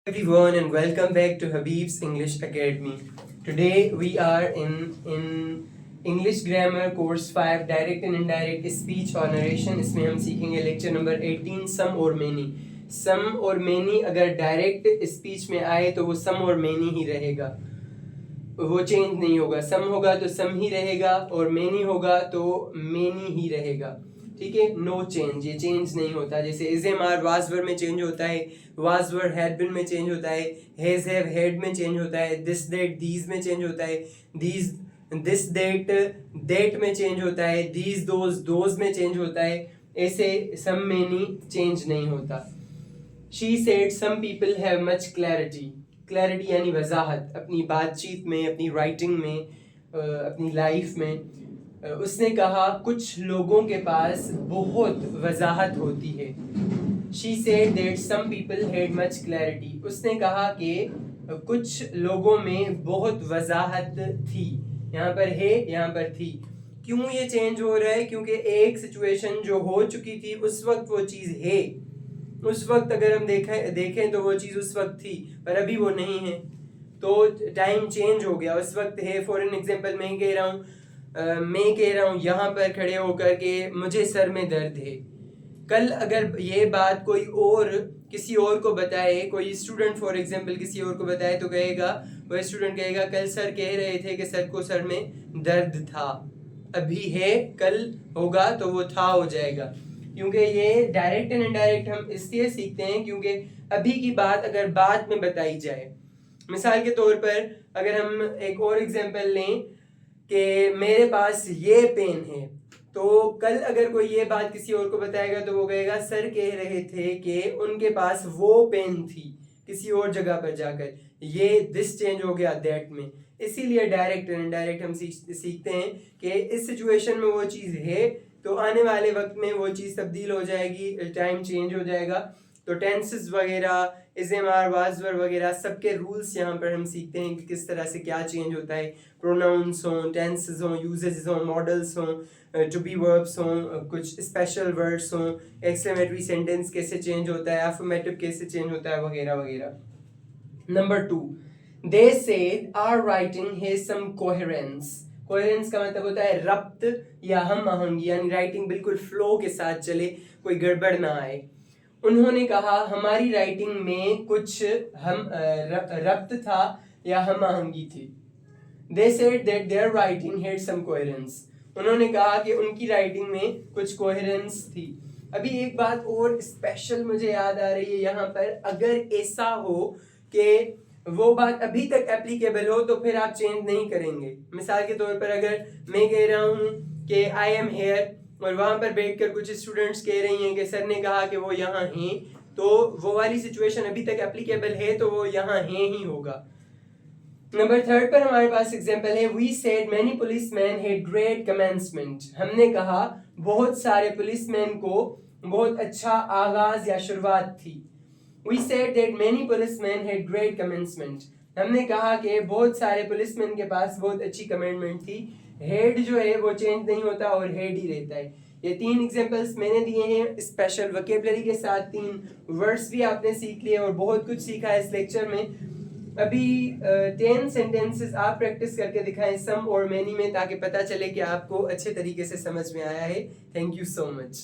Everyone and welcome back to Habib's English Academy. Today we are in English Grammar Course 5 Direct and Indirect Speech or Narration. इसमें हम सीखेंगे lecture number 18 सम और many. सम और many अगर direct speech में आए तो वो सम और मैनी ही रहेगा, वो चेंज नहीं होगा. सम होगा तो सम ही रहेगा और मैनी होगा तो मैनी ही रहेगा. ठीक है, नो चेंज, ये चेंज नहीं होता. जैसे is am are was were में चेंज होता है, वाज वर हैड बीन में चेंज होता है, हैज हैव हैड में चेंज होता है, दिस दैट दीज में चेंज होता है, दीज दिस दैट दैट में चेंज होता है, दीज दोज में चेंज होता है. ऐसे सम मेनी चेंज नहीं होता. She said some people have much clarity. Clarity यानी वजाहत, अपनी बातचीत में, अपनी राइटिंग में, अपनी लाइफ में. उसने कहा कुछ लोगों के पास बहुत वजाहत होती है. She said that some people had much clarity. उसने कहा कि कुछ लोगों में बहुत वजाहत थी. यहाँ पर है, यहाँ पर थी. क्यों ये चेंज हो रहा है? क्योंकि एक सिचुएशन जो हो चुकी थी उस वक्त वो चीज़ है. उस वक्त अगर हम देखें तो वो चीज़ उस वक्त थी, पर अभी वो नहीं है, तो टाइम चेंज हो गया. उस वक्त है. फॉर एन एग्जाम्पल मैं कह रहा हूँ यहाँ पर खड़े होकर के मुझे सर में दर्द है. कल अगर ये बात कोई और किसी और को बताए, कोई स्टूडेंट फॉर एग्जाम्पल किसी और को बताए, तो कहेगा, वह स्टूडेंट कहेगा कल सर कह रहे थे कि सर को सर में दर्द था. अभी है, कल होगा तो वो था हो जाएगा. क्योंकि ये डायरेक्ट एंड इनडायरेक्ट हम इसलिए सीखते हैं क्योंकि अभी की बात अगर बाद में बताई जाए. मिसाल के तौर पर अगर हम एक और एग्जाम्पल लें कि मेरे पास ये पेन है, तो कल अगर कोई ये बात किसी और को बताएगा तो वो कहेगा सर कह रहे थे कि उनके पास वो पेन थी किसी और जगह पर जाकर. ये दिस चेंज हो गया दैट में. इसीलिए डायरेक्ट एंड इनडायरेक्ट हम सीखते हैं कि इस सिचुएशन में वो चीज़ है तो आने वाले वक्त में वो चीज़ तब्दील हो जाएगी, टाइम चेंज हो जाएगा. तो टेंसेस वगैरह, is am are was were वगैरह सबके रूल्स यहाँ पर हम सीखते हैं कि किस तरह से क्या चेंज होता है. प्रोनाउंस हों, टेंसेस हों, यूजेस हों, मॉडल्स हों, टू बी वर्ब्स हों, कुछ स्पेशल वर्ड्स हों, एक्सक्लेमेटरी सेंटेंस कैसे चेंज होता है, अफर्मेटिव कैसे चेंज होता है, वगैरह वगैरह. Number 2, they said our writing has some coherence. Coherence का मतलब होता है रब्त या हम आहंगी, यानी राइटिंग बिल्कुल फ्लो के साथ चले, कोई गड़बड़ ना आए. उन्होंने कहा हमारी राइटिंग में कुछ हम रब्त था या हम आहंगी थी. They said that their writing had some coherence. उन्होंने कहा कि उनकी राइटिंग में कुछ कोहेरेंस थी. अभी एक बात और स्पेशल मुझे याद आ रही है यहाँ पर. अगर ऐसा हो कि वो बात अभी तक एप्लीकेबल हो तो फिर आप चेंज नहीं करेंगे. मिसाल के तौर पर अगर मैं कह रहा हूँ कि आई एम हेयर और वहाँ पर बैठकर कुछ स्टूडेंट्स कह रही हैं कि सर ने कहा कि वो यहाँ हैं, तो वो वाली सिचुएशन अभी तक एप्लीकेबल है तो वो यहाँ हैं ही होगा. नंबर 3 पर हमारे पास एग्जाम्पल है. We said many policeman had great commencement. हमने कहा बहुत सारे पुलिसमैन को बहुत अच्छा आगाज या शुरुआत थी. We said that many policeman had great commencement. हमने कहा कि बहुत सारे पुलिसमैन के पास बहुत अच्छी कमेंटमेंट थी. हेड जो है वो चेंज नहीं होता और हेड ही रहता है. ये 3 एग्जाम्पल्स मैंने दिए हैं स्पेशल वोकेबलरी के साथ. 3 वर्ड्स भी आपने सीख लिए और बहुत कुछ सीखा है इस लेक्चर में. अभी 10 सेंटेंसेस आप प्रैक्टिस करके दिखाएं सम और मैनी में, ताकि पता चले कि आपको अच्छे तरीके से समझ में आया है. Thank you so much.